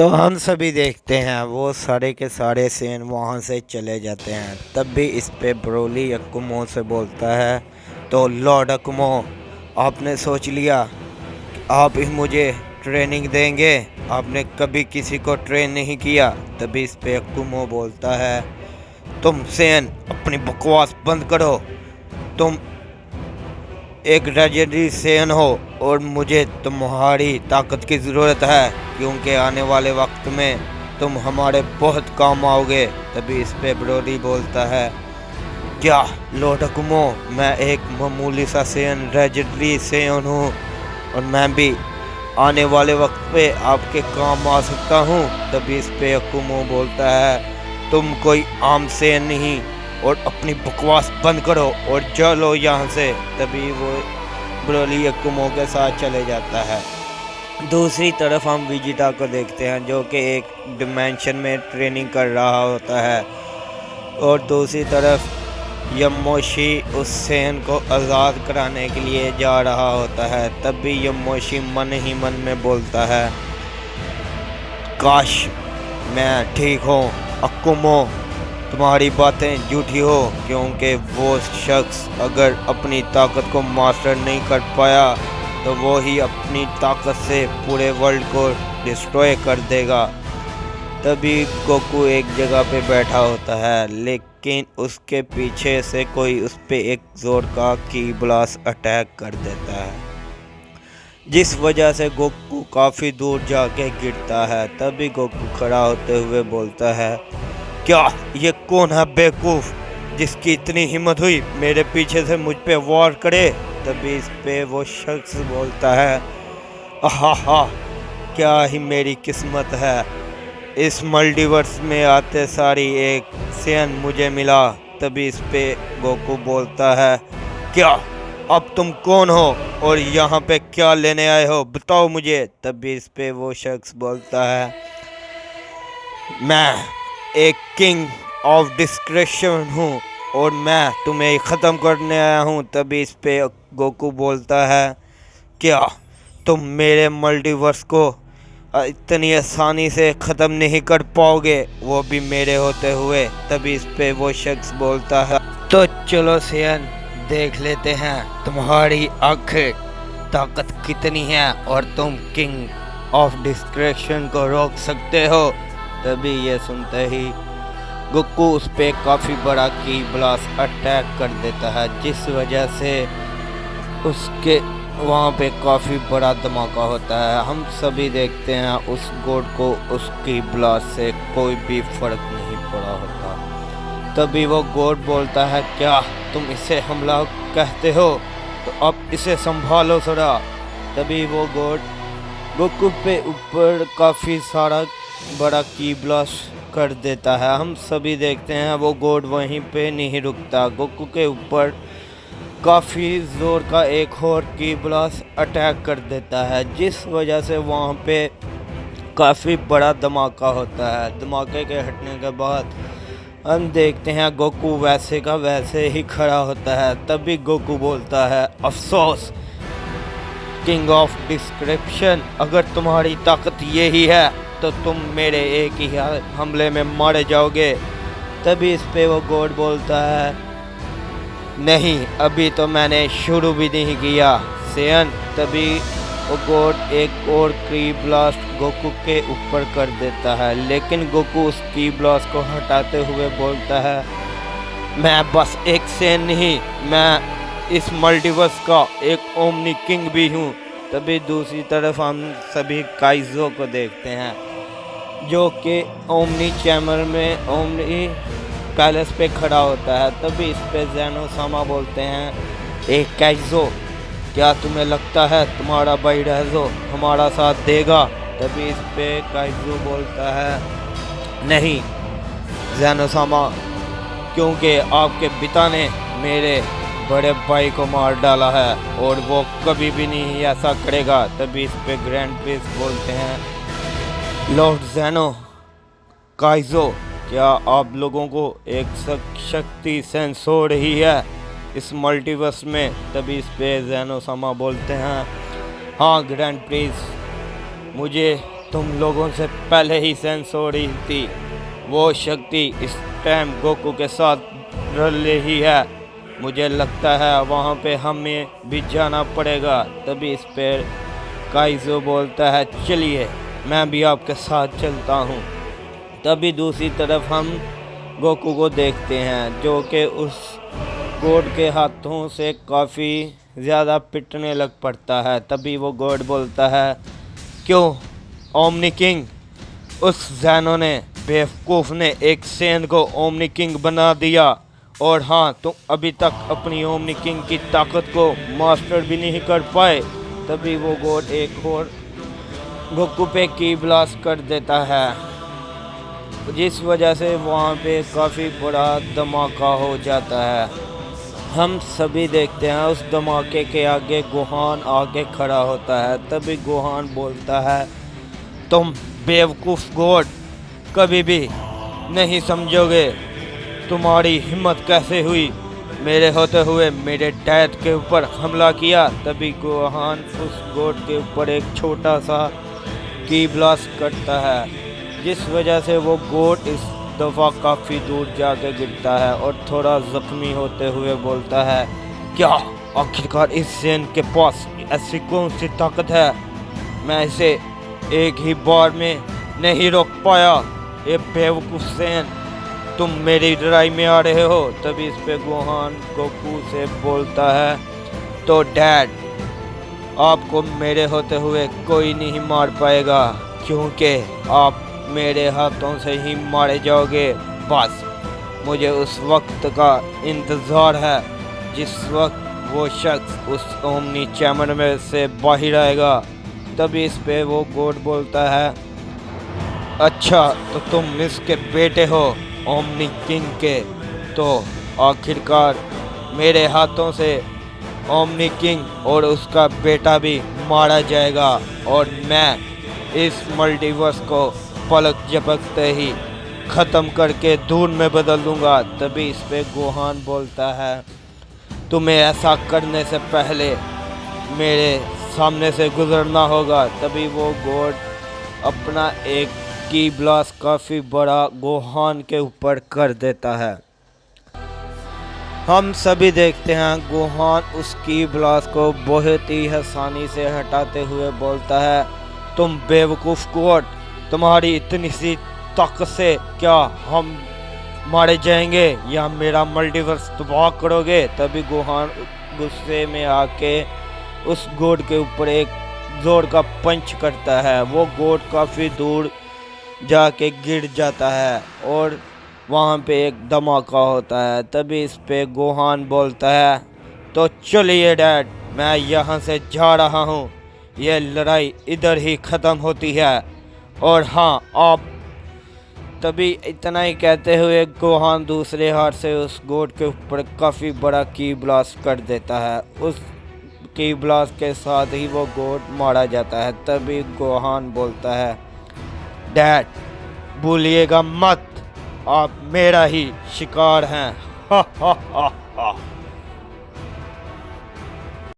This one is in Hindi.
तो हम सभी देखते हैं वो सारे के सारे सेन वहाँ से चले जाते हैं। तब भी इस पे ब्रोली अकुमो से बोलता है, तो लॉर्ड अकुमो, आपने सोच लिया कि आप ही मुझे ट्रेनिंग देंगे? आपने कभी किसी को ट्रेन नहीं किया। तभी इस पे अकुमो बोलता है, तुम सेन अपनी बकवास बंद करो। तुम एक लेजेंडरी सेन हो और मुझे तुम्हारी ताकत की ज़रूरत है, क्योंकि आने वाले वक्त में तुम हमारे बहुत काम आओगे। तभी इस पे ब्रोली बोलता है, क्या लॉर्ड अकुमो, मैं एक मामूली सा सेन लेजेंडरी सेन हूँ और मैं भी आने वाले वक्त पे आपके काम आ सकता हूँ। तभी इस पे अकुमो बोलता है, तुम कोई आम सेन नहीं, और अपनी बकवास बंद करो और चलो यहाँ से। तभी वो ब्रोली अकुमो के साथ चले जाता है। दूसरी तरफ हम विजिटा को देखते हैं, जो कि एक डिमेंशन में ट्रेनिंग कर रहा होता है, और दूसरी तरफ यमोशी उस सेन को आज़ाद कराने के लिए जा रहा होता है। तब भी यमोशी मन ही मन में बोलता है, काश मैं ठीक हूँ अकुमो, तुम्हारी बातें झूठी हो, क्योंकि वो शख्स अगर अपनी ताकत को मास्टर नहीं कर पाया तो वो ही अपनी ताकत से पूरे वर्ल्ड को डिस्ट्रॉय कर देगा। तभी गोकू एक जगह पे बैठा होता है, लेकिन उसके पीछे से कोई उस पे एक जोर का की ब्लास्ट अटैक कर देता है, जिस वजह से गोकू काफ़ी दूर जाके गिरता है। तभी गोकू खड़ा होते हुए बोलता है, क्या ये कौन है बेवकूफ़ जिसकी इतनी हिम्मत हुई मेरे पीछे से मुझ पे वार करे? तभी इस पे वो शख्स बोलता है, आहा, क्या ही मेरी किस्मत है, इस मल्टीवर्स में आते सारी एक सेन मुझे मिला। तभी इस पे गोकू बोलता है, क्या अब तुम कौन हो और यहाँ पे क्या लेने आए हो, बताओ मुझे। तभी इस पे वो शख्स बोलता है, मैं एक किंग ऑफ डिस्क्रिप्शन हूँ और मैं तुम्हें ख़त्म करने आया हूँ। तभी इस पे गोकू बोलता है, क्या तुम मेरे मल्टीवर्स को इतनी आसानी से ख़त्म नहीं कर पाओगे, वो भी मेरे होते हुए। तभी इस पे वो शख्स बोलता है, तो चलो सेन, देख लेते हैं तुम्हारी आखिर ताकत कितनी है और तुम किंग ऑफ डिस्क्रिप्शन को रोक सकते हो। तभी ये सुनते ही गोकू उस पे काफ़ी बड़ा की ब्लास्ट अटैक कर देता है, जिस वजह से उसके वहाँ पे काफ़ी बड़ा धमाका होता है। हम सभी देखते हैं उस गोड को उसकी ब्लास्ट से कोई भी फर्क नहीं पड़ा होता। तभी वो गोड बोलता है, क्या तुम इसे हमला कहते हो, तो अब इसे संभालो थोड़ा। तभी वो गोड गोकू पे ऊपर काफ़ी सारा बड़ा की ब्लास्ट कर देता है। हम सभी देखते हैं वो गोड वहीं पे नहीं रुकता, गोकू के ऊपर काफ़ी ज़ोर का एक और की ब्लास्ट अटैक कर देता है, जिस वजह से वहाँ पे काफ़ी बड़ा धमाका होता है। धमाके के हटने के बाद हम देखते हैं गोकू वैसे का वैसे ही खड़ा होता है। तभी गोकू बोलता है, अफसोस किंग ऑफ डिस्क्रिप्शन, अगर तुम्हारी ताकत यही है तो तुम मेरे एक ही हमले में मारे जाओगे। तभी इस पे वो गोड बोलता है, नहीं, अभी तो मैंने शुरू भी नहीं किया सेन। तभी वो गोड एक और की ब्लास्ट गोकू के ऊपर कर देता है, लेकिन गोकू उस की ब्लास्ट को हटाते हुए बोलता है, मैं बस एक सेन नहीं, मैं इस मल्टीवर्स का एक ओमनी किंग भी हूँ। तभी दूसरी तरफ हम सभी काइजो को देखते हैं, जो कि ओमनी चैम्बर में ओमनी पैलेस पे खड़ा होता है। तभी इस पे ज़ेनो सामा बोलते हैं, एक काइजो, क्या तुम्हें लगता है तुम्हारा भाई रेज़ो हमारा साथ देगा? तभी इस पे काइजो बोलता है, नहीं ज़ेनो सामा, क्योंकि आपके पिता ने मेरे बड़े भाई को मार डाला है और वो कभी भी नहीं ऐसा करेगा। तभी इस पे ग्रैंड प्रिंस बोलते हैं, लॉर्ड ज़ेनो, काइजो, क्या आप लोगों को एक शक्ति सेंस हो रही है इस मल्टीवर्स में? तभी इस पे ज़ेनो सामा बोलते हैं, हाँ ग्रैंड प्रिंस, मुझे तुम लोगों से पहले ही सेंस हो रही थी। वो शक्ति इस टाइम गोकू के साथ रल रही है। मुझे लगता है वहाँ पे हमें भी जाना पड़ेगा। तभी इस पे काइजो बोलता है, चलिए मैं भी आपके साथ चलता हूँ। तभी दूसरी तरफ हम गोकू को देखते हैं जो कि उस गॉड के हाथों से काफ़ी ज़्यादा पिटने लग पड़ता है। तभी वो गॉड बोलता है, क्यों ओमनी किंग? उस ज़ैनो ने, बेवकूफ़ ने एक सेन को ओमनी किंग बना दिया। और हाँ, तुम अभी तक अपनी ओमनी किंग की ताकत को मास्टर भी नहीं कर पाए। तभी वो गॉड एक और गोकू पे की ब्लास्ट कर देता है, जिस वजह से वहाँ पे काफ़ी बड़ा धमाका हो जाता है। हम सभी देखते हैं उस धमाके के आगे गोहान आके खड़ा होता है। तभी गोहान बोलता है, तुम बेवकूफ़ गॉड कभी भी नहीं समझोगे तुम्हारी हिम्मत कैसे हुई मेरे होते हुए मेरे डैड के ऊपर हमला किया। तभी गोहान उस गॉड के ऊपर एक छोटा सा की ब्लास्ट करता है, जिस वजह से वो गॉड इस दफ़ा काफ़ी दूर जाके गिरता है और थोड़ा ज़ख्मी होते हुए बोलता है, क्या आखिरकार इस सेन के पास ऐसी कौन सी ताकत है? मैं इसे एक ही बार में नहीं रोक पाया। ये बेवकूफ़ सेन, तुम मेरी लड़ाई में आ रहे हो। तभी इस पे गोहान गोकू से बोलता है, तो डैड आपको मेरे होते हुए कोई नहीं मार पाएगा, क्योंकि आप मेरे हाथों से ही मारे जाओगे। बस मुझे उस वक्त का इंतज़ार है जिस वक्त वो शख्स उस ओमनी चैम्बर में से बाहर आएगा। तभी इस पे वो गॉड बोलता है, अच्छा तो तुम इसके बेटे हो ओमनी किंग के, तो आखिरकार मेरे हाथों से ओमनी किंग और उसका बेटा भी मारा जाएगा और मैं इस मल्टीवर्स को पलक झपकते ही ख़त्म करके धूल में बदल दूंगा। तभी इस पे गोहान बोलता है, तुम्हें ऐसा करने से पहले मेरे सामने से गुजरना होगा। तभी वो गॉड अपना एक की ब्लास्ट काफ़ी बड़ा गोहान के ऊपर कर देता है। हम सभी देखते हैं गोहान उस की ब्लास्ट को बहुत ही आसानी से हटाते हुए बोलता है, तुम बेवकूफ़ गॉड, तुम्हारी इतनी सी ताकत से क्या हम मारे जाएंगे या मेरा मल्टीवर्स तबाह करोगे? तभी गोहान गुस्से में आके उस गॉड के ऊपर एक जोर का पंच करता है। वो गॉड काफ़ी दूर जाके गिर जाता है और वहाँ पे एक धमाका होता है। तभी इस पे गोहान बोलता है, तो चलिए डैड, मैं यहाँ से जा रहा हूँ, यह लड़ाई इधर ही ख़त्म होती है। और हाँ आप। तभी इतना ही कहते हुए गोहान दूसरे हाथ से उस गॉड के ऊपर काफ़ी बड़ा की ब्लास्ट कर देता है। उस की ब्लास्ट के साथ ही वो गॉड मारा जाता है। तभी गोहान बोलता है, डैड भूलिएगा मत, आप मेरा ही शिकार हैं। हा हा हा हा।